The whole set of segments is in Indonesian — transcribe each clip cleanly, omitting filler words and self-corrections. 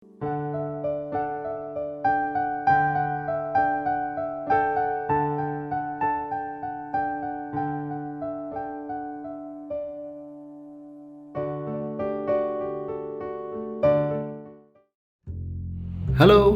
Halo,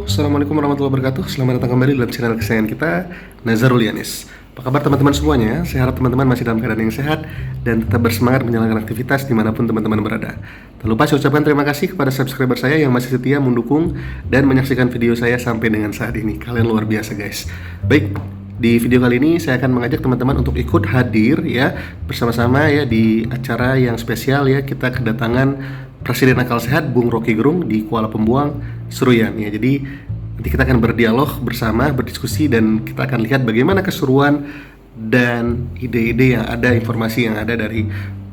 Assalamualaikum warahmatullahi wabarakatuh. Selamat datang kembali dalam channel kesayangan kita, Nazarul Yanis. Apa kabar teman-teman semuanya? Saya harap teman-teman masih dalam keadaan yang sehat dan tetap bersemangat menjalankan aktivitas dimanapun teman-teman berada. Tak lupa saya ucapkan terima kasih kepada subscriber saya yang masih setia mendukung dan menyaksikan video saya sampai dengan saat ini. Kalian luar biasa guys. Baik, di video kali ini saya akan mengajak teman-teman untuk ikut hadir ya bersama-sama ya di acara yang spesial ya. Kita kedatangan Presiden Akal Sehat Bung Rocky Gerung di Kuala Pembuang, Seruyan ya. Jadi nanti kita akan berdialog bersama, berdiskusi, dan kita akan lihat bagaimana keseruan dan ide-ide yang ada, informasi yang ada dari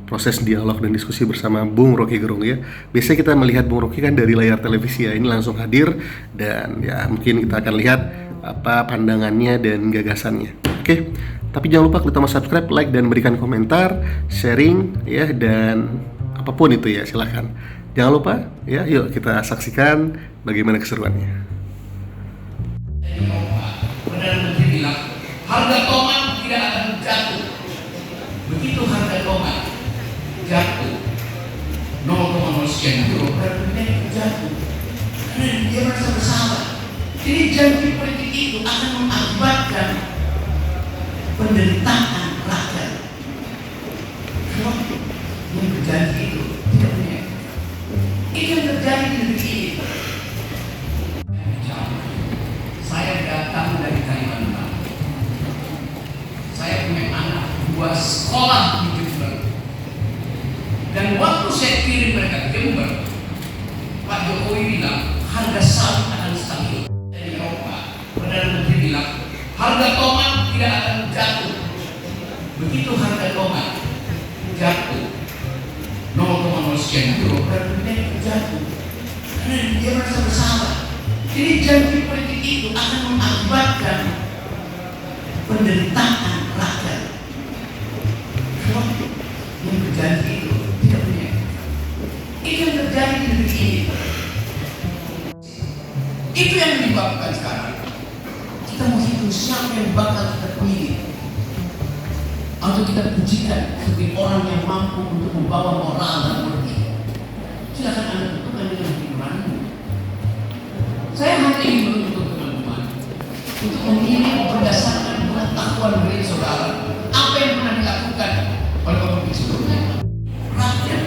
proses dialog dan diskusi bersama Bung Rocky Gerung ya. Biasanya kita melihat Bung Rocky kan dari layar televisi ya. Ini langsung hadir dan ya mungkin kita akan lihat apa pandangannya dan gagasannya. Oke. Tapi jangan lupa klik tombol subscribe, like, dan berikan komentar, sharing ya, dan apapun itu ya, silahkan. Jangan lupa ya, yuk kita saksikan bagaimana keseruannya. Perdana Menteri bilang harga tomat tidak akan jatuh. Begitu harga tomat jatuh 0,0 sekian euro, berarti jatuh. Karena dia merasa bersalah. Jadi janji politik itu akan mengakibatkan penderitaan rakyat. Kalau yang berjanji itu tidak punya, itu yang terjadi di negeri ini. Saya datang dari Kalimantan. Saya punya anak dua sekolah di Jember. Dan waktu saya kirim mereka ke Jember, Pak Jokowi bilang harga sawit akan stabil. Dari Eropa, Perdana Menteri bilang harga tomat tidak akan jatuh. Begitu harga tomat jatuh 0,0 sekian euro, berarti jatuh. Karena dia merasa bersalah. Jadi janji politik itu akan mengakibatkan penderitaan rakyat. Kalau yang berjanji itu tidak punya, itu yang terjadi di negeri ini. Itu yang menyebabkan sekarang kita mau hitung siapa yang bakal kita pilih, atau kita pujikan sebagai orang yang mampu untuk membawa moral dan politik. Silakan Anda tentukan dengan pikiranmu. Saya hanya ingin menuntut teman-teman untuk memilih berdasarkan pengetahuan dari saudara apa yang pernah dilakukan oleh pemimpin sebelumnya. Rakyat,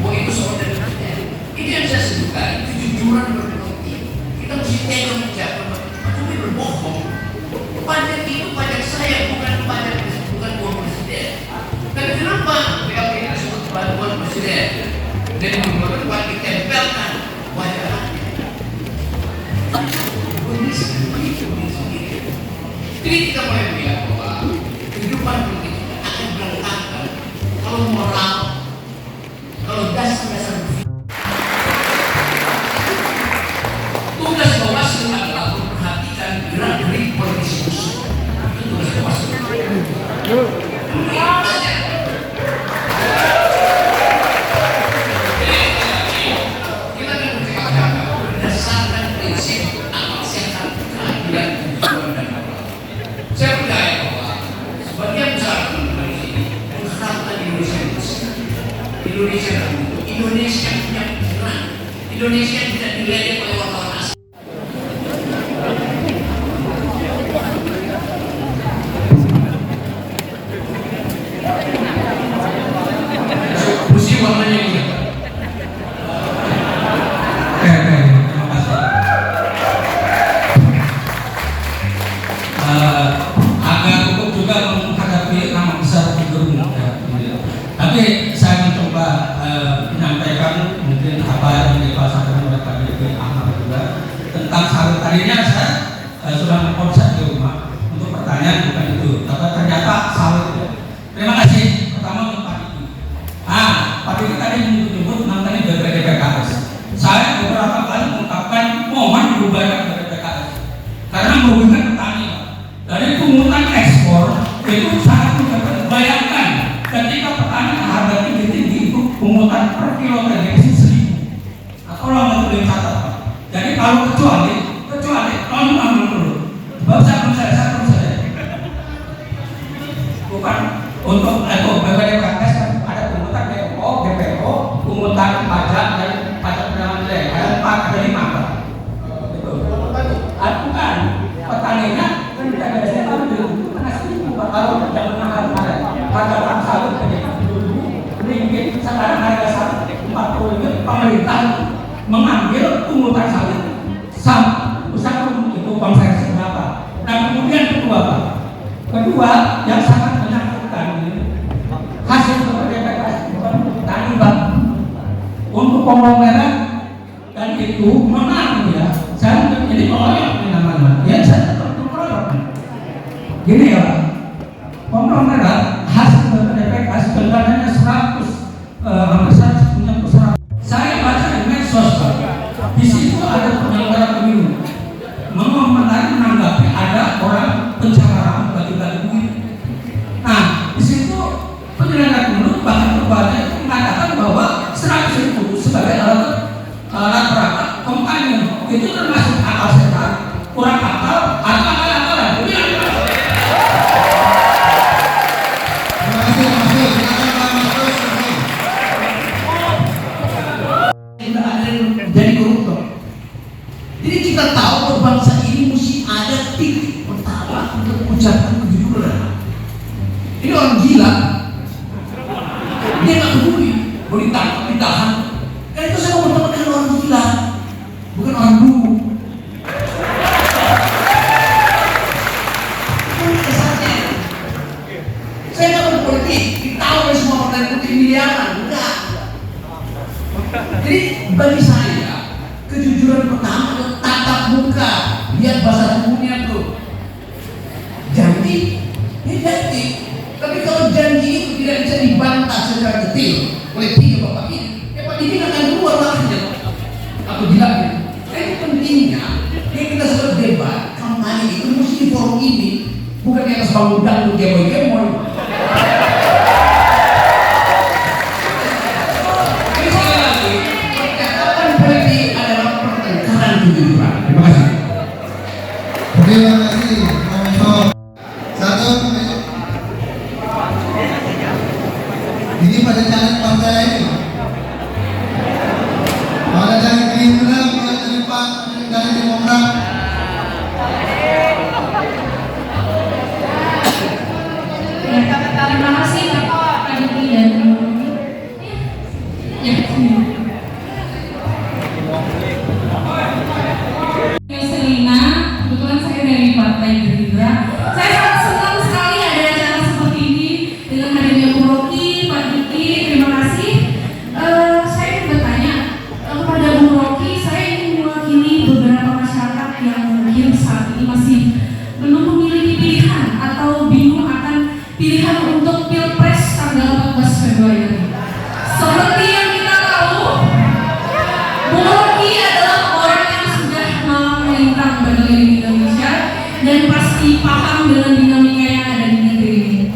bahwa itu soal dari rakyat. Itu yang saya sebutkan, kejujuran berpolitik. Kita mesti tengok menjawab, tapi berbohong. Pajak itu pajak saya, bukan pajak uang presiden. Dan kenapa PLT disebut bantuan presiden? Jadi menurut ditempelkan wajah rakyat. Jadi kita mulai melihat bahwa kehidupan politik kita akan berangkat kalau moral, kalau dasar-dasar berpikir. Tugas Bawaslu adalah memperhatikan gerak-gerik politisi musuh. Itu tugas Bawaslu. Saya percaya bahwa sebagian besar teman-teman di sini mengharapkan Indonesia punya pikiran, Indonesia tidak diledek oleh wartawan asing. Kursi warnanya ini. Tapi saya mencoba menyampaikan mungkin apa yang dibahasakan oleh Pak Dirjen Ahmad juga tentang sawit. Tadinya saya sudah mengkonsep di rumah untuk pertanyaan bukan itu, tapi ternyata sawit. Terima kasih pertama untuk Pak Diki. Pak Diki tadi menyebut namanya BPD PKS. Saya beberapa kali mengungkapkan mohon dibubarkan BPD PKS karena merugikan petani. Dari pungutan ekspor itu sangat merugikan. Bayangkan ketika petani harga tinggi-tinggi itu pungutan per kilo tadi 1.000 atau lama itu catat Pak. kalau kecuali sebab saya bukan untuk bagaimana praktek ada pungutan BPO, pungutan pajak dan pajak penerimaan nilai ada 4 ada 5 Pak. Bukan petaninya kan tidak ada saya tahu dulu kalau tidak pernah harga sawit ini mungkin sekarang harga sawit 40 pemerintah mengambil pungutan sawit usaha itu konversi berapa. Nah kemudian kedua yang sangat menyangkutkan hasil DPKS bukan petani Bang untuk konglomerat dan itu menang ya saya jadi pengoyok di mana-mana ya saya tetap pengoyok gini ya konglomerat hasil DPKS sebenarnya 100 punya 100 saya baca di medsos Pak di situ ada penyelenggara pemilu menanggapi ada orang pencemaran bagi-bagi duit. Nah, di situ penyelenggara pemilu bahkan berbagai itu mengatakan bahwa 100 itu sebagai alat perangkat kampanye itu termasuk akal sehat, kurang akal, atau akal-akalan. Tidak ada yang menjadi koruptor. Jadi kita tahu bahwa bangsa ini mesti ada titik pertama untuk mengucapkan kejujuran. Ini orang gila, dia nggak peduli mau ditangkap, ditahan. Dan itu saya mau berteman dengan orang gila, bukan orang dulu. Ini kesannya. Saya nggak berpolitik, ditahu oleh semua partai politik miliaran, enggak. Jadi bagi saya kejujuran pertama adalah tatap muka, lihat bahasa tubuhnya tuh. Janji, ini janji. Tapi kalau janji itu tidak bisa dibantah secara detail oleh 3 bapak ini, Pak Didi akan keluar makanya. Aku bilang gitu. Itu pentingnya, yang kita sebut debat, kampanye itu mesti di forum ini, bukan di atas panggung dangdut gemoy-gemoy. Terima kasih, Satu, ini pada caleg partai ini, pada caleg Gerindra, pada caleg Pak, caleg Demokrat. Terima kasih Bapak Aditi dan Selina, kebetulan saya dari Partai Gerindra. Saya sangat senang sekali ada acara seperti ini dengan hadirnya Bu Rocky, Pak Diki. Terima kasih. Saya ingin bertanya kepada Bu Rocky. Saya ingin mewakili beberapa masyarakat yang mungkin saat ini masih belum memiliki pilihan atau bingung akan pilihan untuk Pilpres tanggal 14 Februari. Seperti yang kita tahu, Bu Rocky adalah orang yang sudah melintang berkeliling Indonesia dan pasti paham dengan dinamika yang ada di negeri ini.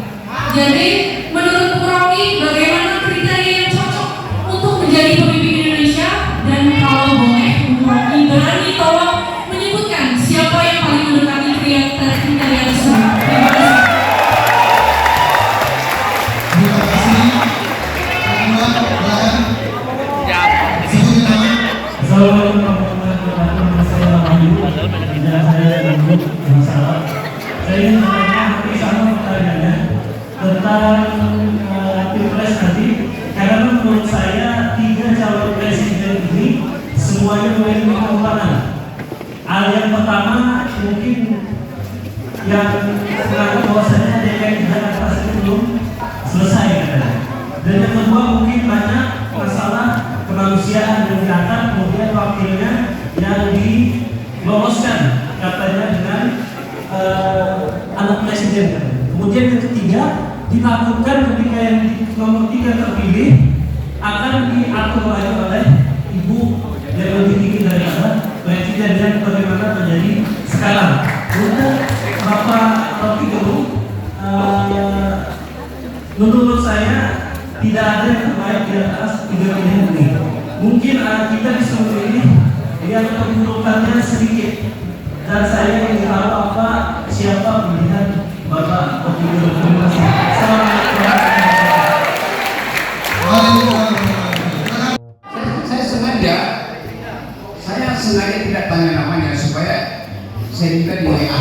Jadi, menurut Bu Rocky, bagaimana kriteria yang cocok untuk menjadi pemimpin Indonesia? Dan kalau boleh, Bu Rocky berani tolong menyebutkan siapa yang paling mendekati kriteria tersebut. Terima kasih. Terima kasih. Assalamualaikum warahmatullahi wabarakatuh. Saya Wahyu. Tidak saya menyebut masalah. Saya ingin bertanya hampir sama pertanyaannya tentang Pilpres nanti. Karena menurut saya 3 calon presiden ini semuanya memiliki kekurangan. Hal yang pertama mungkin yang menganggap bahwasanya DKI Jakarta belum selesai katanya. Dan yang kedua mungkin banyak masalah kemanusiaan yang diangkat, kemudian wakilnya yang diloloskan katanya dengan anak presiden. Kemudian yang ketiga ditakutkan ketika yang nomor 3 terpilih akan diatur oleh ibu yang lebih tinggi daripada presiden dan bagaimana terjadi sekarang. Untuk Bapak Rocky Gerung, menurut saya tidak ada yang terbaik di atas 3 pilihan ini. Mungkin kita bisa memilih yang kedudukannya sedikit dan saya ingin tahu siapa pilihan Bapak Oki Widodo. Saya sengaja tidak tanya namanya supaya saya juga di WA.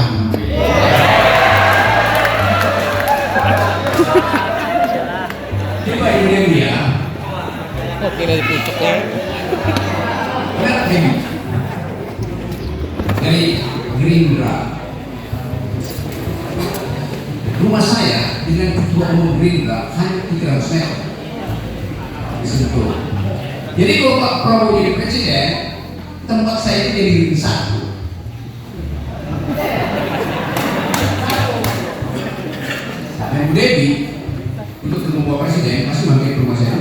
Coba ini dia. Oke, dari pucuk ya. Lihat ini. Dari Gerindra. Rumah saya dengan ketua umum Gerindra hanya 300 meter. Di situ. Jadi kalau Pak Prabowo jadi presiden, tempat saya itu jadi ring 1. Dan Bu Dewi untuk ketemu Bapak Presiden pasti mampir ke rumah saya.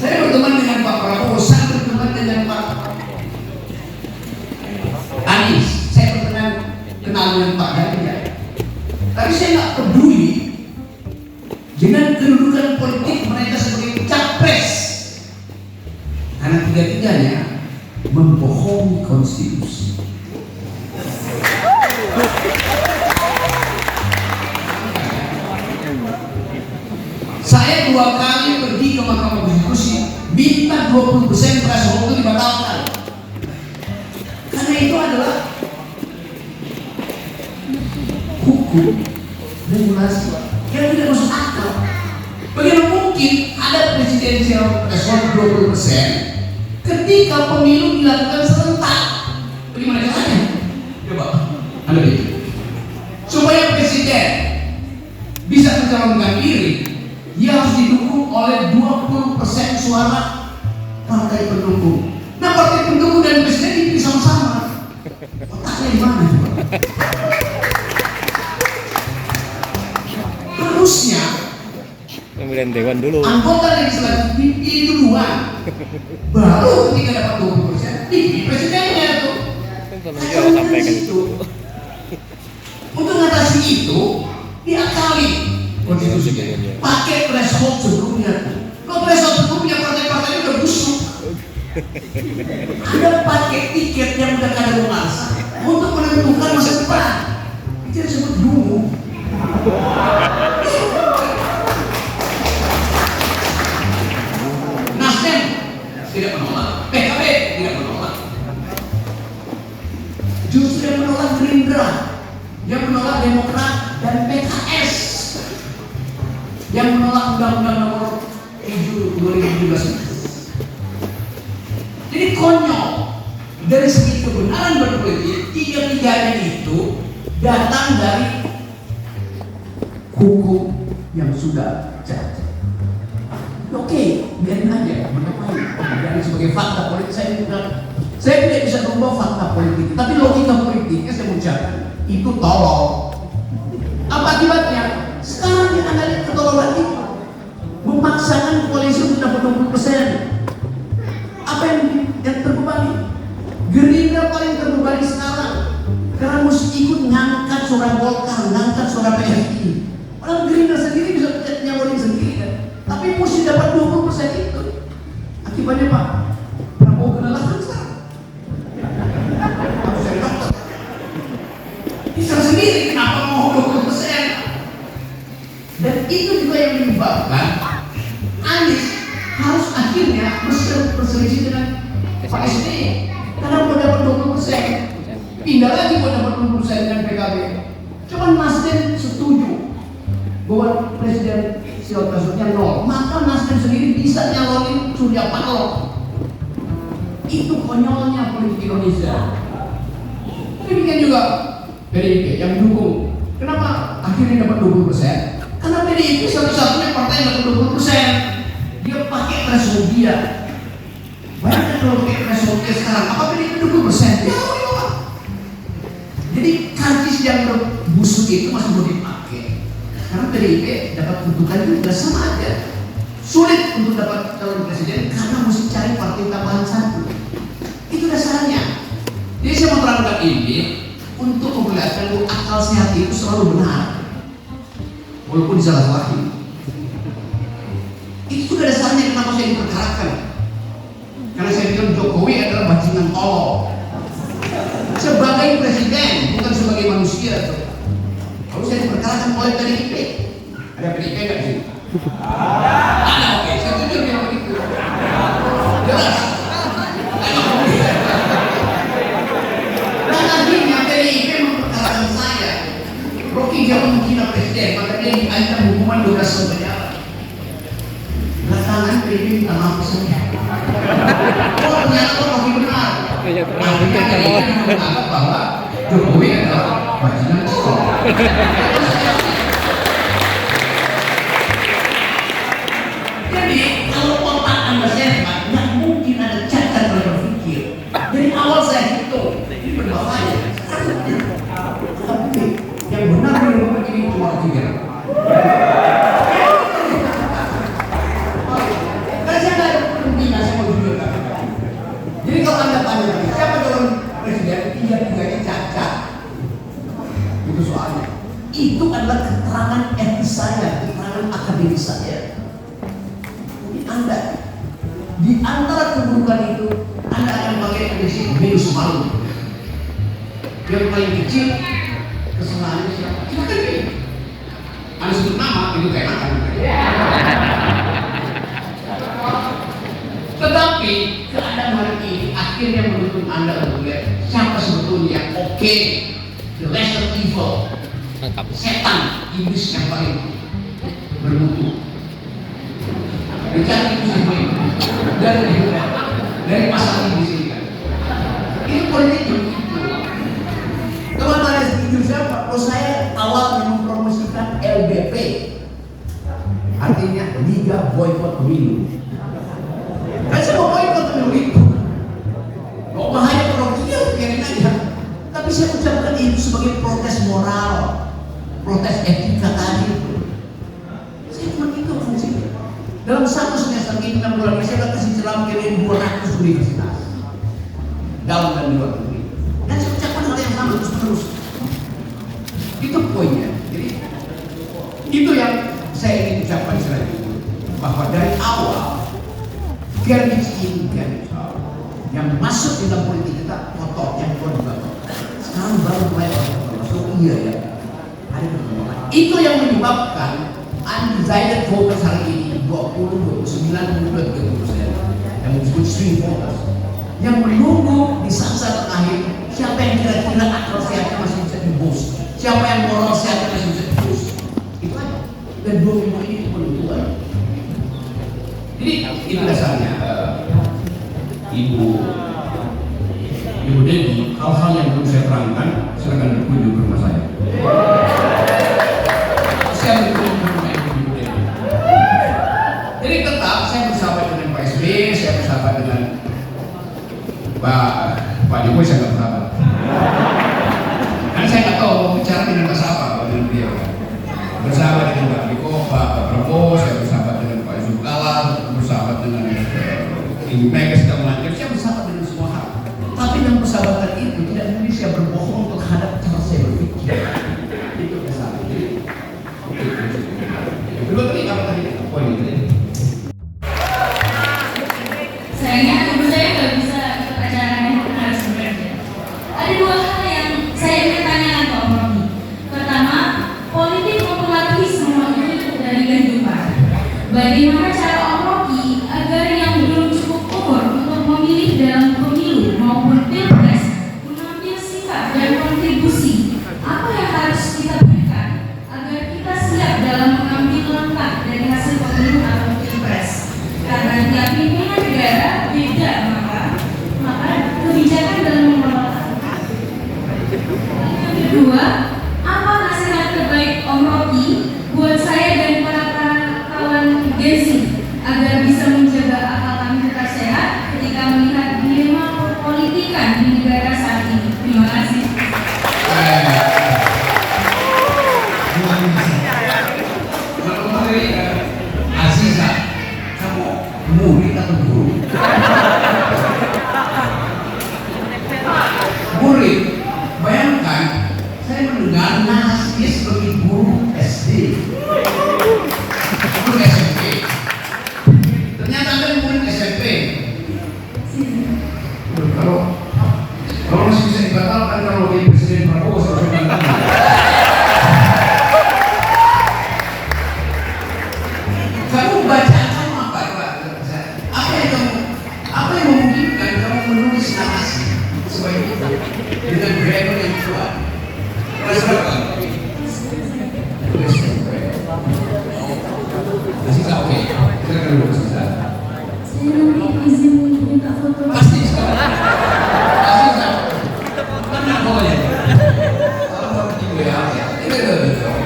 Saya berteman dengan Pak Prabowo, saya berteman dengan Pak Anies, saya berteman kenal dengan Pak Ganjar. Tapi saya nggak peduli dengan kedudukan politik mereka sebagai capres, karena tiga-tiganya membohongi konstitusi. Saya 2 kali pergi ke Mahkamah Konstitusi minta 20% threshold itu dibatalkan, karena itu adalah hukum regulasi yang tidak masuk akal. Bagaimana mungkin ada presidensial threshold 20% ketika pemilu dilakukan serentak? Bagaimana caranya? Coba Anda lihat. Supaya presiden bisa mencalonkan diri, dia harus didukung oleh 20% suara partai pendukung. Nah, partai pendukung dan presiden dipilih sama-sama. Otaknya di mana? Harusnya Pemilihan dewan dulu. anggota legislatif dipilih duluan, baru ketika dapat 20% dipilih presidennya tuh. Kalau sampaikan itu. Untuk mengatasi itu diakali konstitusinya, pakai threshold sebelumnya. Kalau threshold sebelumnya partai-partai udah busuk, ada pakai tiket yang udah kada masa untuk menentukan masa depan. Itu disebut dungu. Nasdem tidak menolak, PKB tidak menolak, justru yang menolak Gerindra, yang menolak Demokrat dan PKS, yang menolak Undang-Undang Nomor 7 2017. Jadi konyol dari segi kebenaran berpolitik, tiga-tiganya itu datang dari hukum yang sudah cacat. Oke, biarin aja, mengapain? Dari sebagai fakta politik saya tidak bisa merubah fakta politik, tapi logika politiknya saya ucapkan itu tolol. Apa akibatnya? Sekarang yang Anda lihat ketololan itu memaksakan koalisi untuk dapat 20%. Apa yang terbebani? Gerindra paling terbebani sekarang karena mesti ikut ngangkat suara Golkar, ngangkat suara PSI. Orang Gerindra sendiri bisa nyawarin sendiri kan? Tapi mesti dapat 20% itu. Akibatnya Pak Prabowo kena lahan sekarang. Harus jadi dokter. Bisa sendiri kenapa mau 20%? Dan itu juga yang menyebabkan Anies harus akhirnya berselisih dengan Pak SBY karena mau dapat 20%, pindah lagi mau dapat 20% dengan PKB. Cuman Nasdem setuju bahwa presiden kasusnya 0, maka Nasdem sendiri bisa nyalonin Surya Paloh. Itu konyolnya politik Indonesia. Demikian juga PDIP yang mendukung. Kenapa akhirnya dapat 20%? Karena PDIP satu-satunya partai yang dapat 20%. Dia pakai threshold dia. Bayangkan kalau pakai threshold dia sekarang, apa PDIP 20%? Ya, jadi karcis yang berbusuk itu masih mau dipakai. Karena PDIP dapat keuntungan juga sama aja. Sulit untuk dapat calon presiden karena mesti cari partai tambahan satu. Itu dasarnya. Jadi saya mau terangkan ini untuk memperlihatkan bahwa akal sehat itu selalu benar, walaupun disalah-salahin. Itu sudah saya diperkarakan. Karena saya bilang Jokowi adalah bajingan tolol. Sebagai presiden, bukan sebagai manusia. Kalau saya diperkarakan oleh PDIP, ada PDIP nggak sih? Ada, oke. Saya tunjuk yang begitu. Jelas. Dan akhirnya PDIP memperkarakan saya. Rocky jangan menghina presiden, maka dia diancam hukuman 12 tahun penjara. Belakangan PDIP minta maaf saya. Oh ternyata Rocky benar. Akhirnya menganggap bahwa Jokowi adalah bajingan tolol. Jadi kalau otak Anda sehat, nggak mungkin ada cacat dalam berpikir. Dari awal saya hitung, ini berbahaya. Tapi yang benar dari Bapak ini cuma tiga. Karena saya nggak ada kemungkinan saya mau jujur. Jadi kalau Anda tanya siapa calon presiden, tiga-tiganya cacat. Itu soalnya. Itu adalah keterangan etis saya, keterangan akademis saya. Anda di antara keburukan itu Anda akan pakai prinsip minus malu. Yang paling kecil kesalahannya siapa? Silakan pilih. Anda sebut nama itu kayak makan. Tetapi keadaan hari ini akhirnya menuntut Anda untuk lihat siapa sebetulnya yang oke, the lesser evil, setan, iblis yang paling bermutu. Dicari itu dari pasal ini sini kan. Ini politik begitu. Kalau tanya setuju siapa? Kalau saya awal mempromosikan LBP, artinya Liga Boykot Pemilu. Kan saya mau boykot pemilu itu. Mau bahaya kalau dia biarin aja. Tapi saya ucapkan itu sebagai protes moral, protes etika tadi. Saya cuma itu fungsinya. Dalam satu semester ini 6 bulan ini saya kasih ceramah ke 200 universitas dalam dan luar negeri. Dan saya ucapkan hal yang sama terus. Itu poinnya. Jadi itu yang saya ingin ucapkan selanjutnya, bahwa dari awal garis ini yang masuk di dalam politik kita kotor, yang kotor. Sekarang baru mulai masuk iya ya. Ada perkembangan. Itu yang menyebabkan undecided voters hari ini 20, 29, 30% yang disebut swing voters yang menunggu di saat-saat terakhir siapa yang kira-kira akal sehatnya masih bisa diboost, siapa yang moral sehatnya masih bisa diboost. Itu aja. Dan 2 minggu ini itu penentuan. Jadi itu dasarnya Ibu Dedi, hal-hal yang belum saya terangkan silakan berkunjung ke rumah saya. Saya berkunjung ke rumah Ibu Dedi. Jadi tetap saya bersahabat dengan Pak SBY, saya bersahabat dengan Pak Jokowi, saya nggak bersahabat. Karena saya nggak tahu mau bicara dengan bahasa apa dengan beliau. Bersahabat dengan Pak Joko, Pak Prabowo, saya bersahabat dengan Pak Yusuf Kala, bersahabat dengan Ibu Mega sedang melanjut, saya bersahabat dengan semua hal. Tapi dalam persahabatan itu tidak mungkin saya berbohong untuk hadap cara saya berpikir. Itu kesalahan. Kedua tadi apa tadi? Poin ini. Sayangnya ibu saya nggak bisa ikut acara yang harus bekerja. Ada 2 hal yang saya ingin tanyakan ke Om Rocky. Pertama, politik mempengaruhi semua itu dari kehidupan. Bagaimana cara Om Rocky agar yang belum cukup umur untuk memilih dalam pemilu maupun pilpres mengambil sikap dan kontribusi? Apa yang harus kita berikan agar kita siap dalam mengambil langkah dari hasil pemilu atau pilpres? Karena tiap pimpinan negara beda, maka kebijakan dalam mengelola. Yang kedua, apa nasihat terbaik Om Rocky buat saya dan para kawan Gen Z agar bisa menjaga akal kami tetap sehat ketika melihat dilema perpolitikan di negara saat ini? Terima kasih. Aziza, kamu murid atau guru? Murid, bayangkan saya mendengar narasinya sebagai guru SD, guru SMP. Ternyata Anda murid SMP. Kalau masih bisa dibatalkan kalau jadi Presiden Prabowo seharusnya dibatalkan. Kamu baca kamu apa? Apa yang memungkinkan kamu menulis narasi sebagai itu dengan grammar yang kuat? Kelas berapa? Masih tak oke? Kita akan dulu susah. Saya nanti izin minta foto. Pasti sekarang. Pasti sekarang. Mana boleh? Kalau tiga ya, itu betul.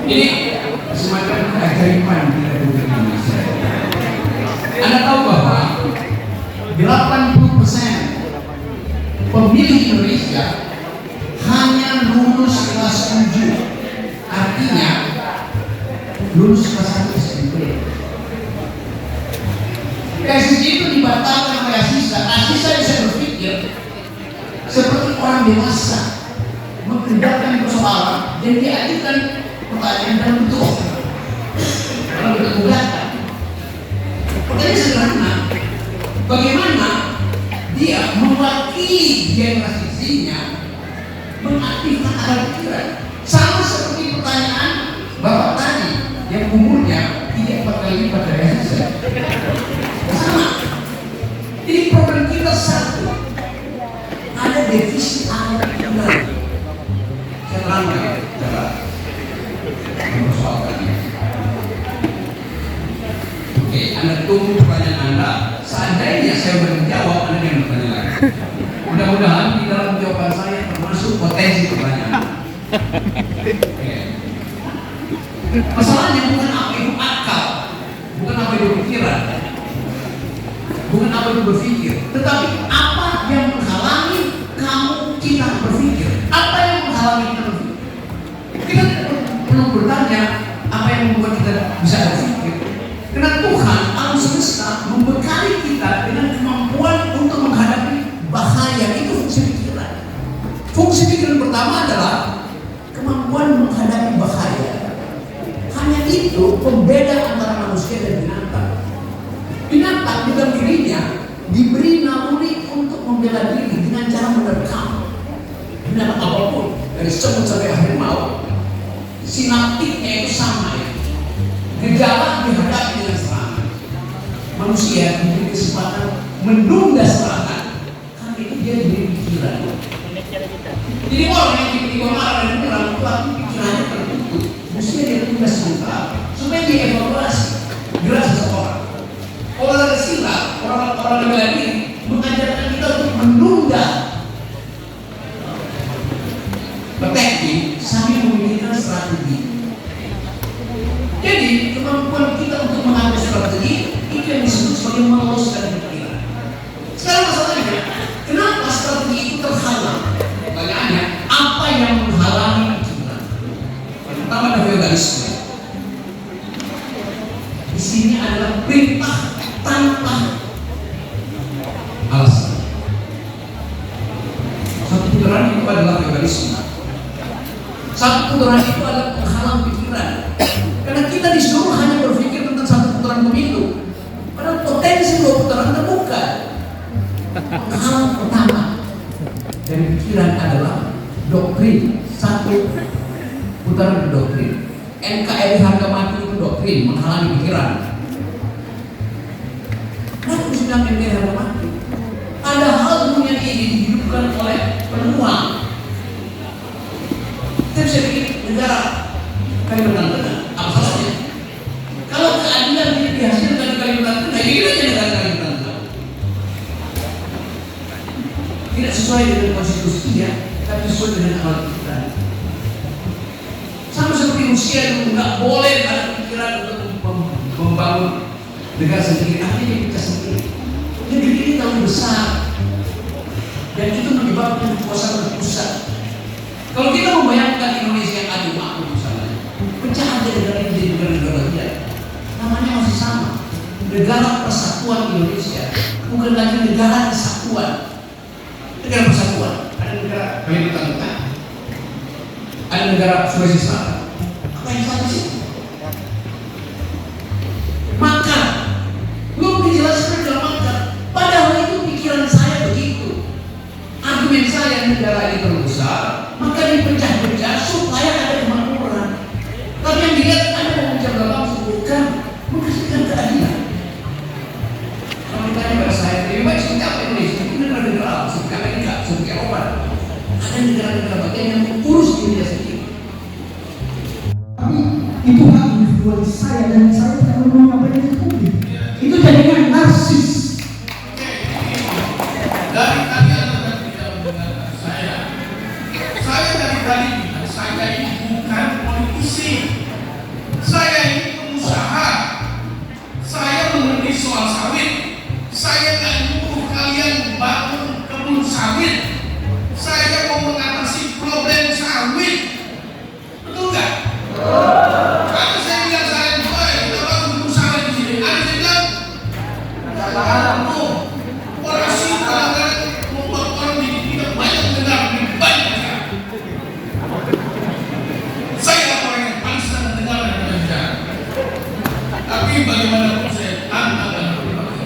Ini semacam keajaiban di Republik Indonesia. Anda tahu bahwa 80% pemilih Indonesia hanya lulus kelas 7, artinya lulus kelas 1 SMP. PSSI itu dibatalkan oleh Asisa. Asisa bisa berpikir seperti orang dewasa, mengerjakan persoalan dan diajukan pertanyaan dan bentuk kalau bentuk gugatan. Pertanyaan sederhana, bagaimana dia mewakili generasi Z-nya mengaktifkan akal pikiran, sama seperti pertanyaan bapak tadi yang umurnya 3-4 kali lipat dari Asisa. Sama. Jadi problem kita satu, ada defisit akal pikiran. Saya terangkan cara mempersoalkannya. Oke, Anda tunggu pertanyaan Anda. Seandainya saya menjawab, Anda yang bertanya lagi. Mudah-mudahan di dalam jawaban saya termasuk potensi pertanyaan. Oke. Masalahnya bukan apa itu akal, bukan apa itu pikiran, bukan apa itu berpikir, tetapi apa yang menghalangi kita berpikir. Apa yang menghalangi kita berpikir? Kita perlu bertanya apa yang membuat kita bisa berpikir. Karena Tuhan alam semesta membekali kita dengan kemampuan untuk menghadapi bahaya. Itu fungsi pikiran. Fungsi pikiran pertama adalah kemampuan menghadapi bahaya. Hanya itu pembeda antara manusia dan binatang. Binatang dalam dirinya diberi naluri untuk membela diri dengan cara menerkam. Binatang apapun, dari semut sampai harimau, sinaptiknya itu sama ya. Gejala dihadapi dengan serangan. Manusia diberi kesempatan menunda serangan karena itu dia diberi pikiran. Jadi orang yang tiba-tiba marah dan menyerang itu artinya pikirannya tertutup. Mestinya dia tunda sebentar supaya dia evaluasi gerak seseorang. Olahraga silat, orang bela diri mengajarkan kita untuk menunda teknik sambil memikirkan strategi. Jadi kemampuan kita untuk mengatur strategi itu yang disebut sebagai meloloskan pikiran. Sekarang masalahnya, kenapa strategi itu terhalang? Pertanyaannya, apa yang menghalangi pikiran? Pertama ada feodalisme. Di sini adalah perintah tanpa alasan. Satu putaran itu adalah feodalisme. Satu putaran itu adalah penghalang pikiran. Karena kita disuruh hanya berpikir tentang satu putaran pemilu. Padahal potensi 2 putaran terbuka. Penghalang pertama dari pikiran adalah doktrin. 1 putaran doktrin. NKRI harga mati itu doktrin, menghalangi pikiran. Kenapa harus bilang NKRI harga mati? Padahal dunia ini dihidupkan oleh penuang. Kita bisa bikin negara Kalimantan Tengah, apa salahnya? Kalau keadilan ini dihasilkan di Kalimantan Tengah, ini aja negara Kalimantan Tengah. Tidak sesuai dengan konstitusi ya, tapi sesuai dengan akal pikiran. Sama seperti Rusia itu nggak boleh ada pikiran untuk membangun negara sendiri, akhirnya kita sendiri. Negeri ini terlalu besar dan itu menyebabkan kekuasaan terpusat. Kalau kita membayangkan Indonesia yang adil makmur misalnya, pecah aja negara ini jadi negara-negara dia, namanya masih sama. negara persatuan Indonesia bukan lagi negara kesatuan. Negara persatuan, ada negara Kalimantan Tengah, ada negara Sulawesi Selatan. Apa yang salah sih? Maka belum dijelaskan dalam makar. Padahal itu pikiran saya begitu. Argumen saya negara ini terbesar, maka dipecah-pecah supaya ada kemakmuran. Tapi yang dilihat ada pemecah belah bukan menghasilkan keadilan. Kalau ditanya pada saya, lebih baik seperti apa Indonesia? Itu negara-negara seperti Amerika, seperti Eropa. Ada negara-negara bagian yang mengurus dirinya sendiri. Tapi itu hak individualis saya dan saya tidak mau menyampaikan itu publik. Itu jadinya narsis. Dari tadi Anda tidak mendengarkan saya. Saya dari tadi bilang saya ini bukan politisi. Saya ini pengusaha. Saya mengerti soal sawit. Saya nggak nyuruh kalian bangun kebun sawit. Saya mau mengatasi problem sawit. Betul nggak? Kalau saya bilang saya kita bangun kebun sawit di sini, ada yang bilang nggak tahu. Orang sih kadang-kadang membuat orang tidak banyak mendengar, lebih banyak. Saya orang yang paling senang mendengar dan mendengar. Tapi bagaimanapun saya tantang dan berbagai.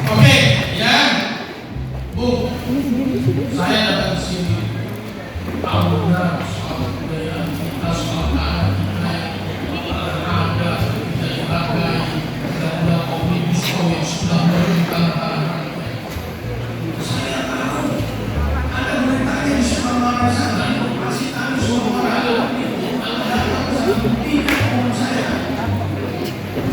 Oke, ya, Bu, saya datang ke sini. Alhamdulillah, soal kebudayaan kita, soal anak kita, ada kita dihargai, kita ada omnibus law yang sudah merugikan anak-anak. Saya tahu ada beritanya di Sumatera sana, masih kami Sumatera itu ada sertifikat saya.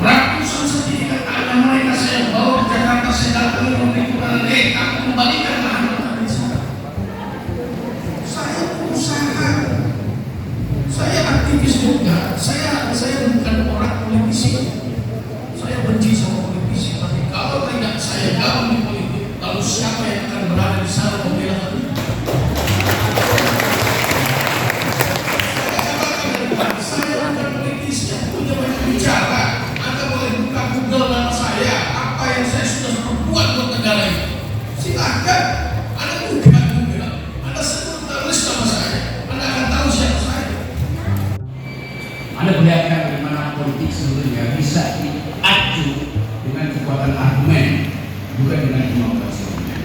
Ratusan sertifikat ada mereka saya bawa ke Jakarta, saya datang memberikan aku kembalikan lahan tadi saya. Saya pengusaha, saya aktivis juga. Saya bukan orang politisi. Saya benci sama politisi. Tapi kalau tidak saya gabung di politik, lalu siapa yang akan berada di sana membela kami? Saya bukan politisi yang punya banyak bicara. Anda boleh buka Google nama saya. Apa yang saya sudah perbuat buat negara ini? Silakan. Anda buka Google. Anda sebut tulis nama saya. Anda akan tahu siapa saya. Anda melihatkan bagaimana politik sebenarnya bisa diacu dengan kekuatan argumen, bukan dengan kemampuan sebenarnya.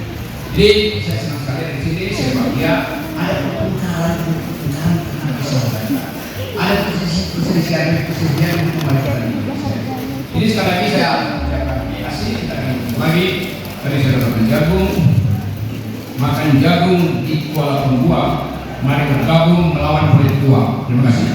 Jadi saya senang sekali di sini. Saya bahagia ada pertengkaran karena persoalan. Ada perselisihan untuk kemajuan Indonesia. Ini sekali lagi saya ucapkan terima kasih. Kita akan ketemu lagi. Tadi saya sudah makan jagung di Kuala Lumpur. Mari bergabung melawan politik uang. Terima kasih.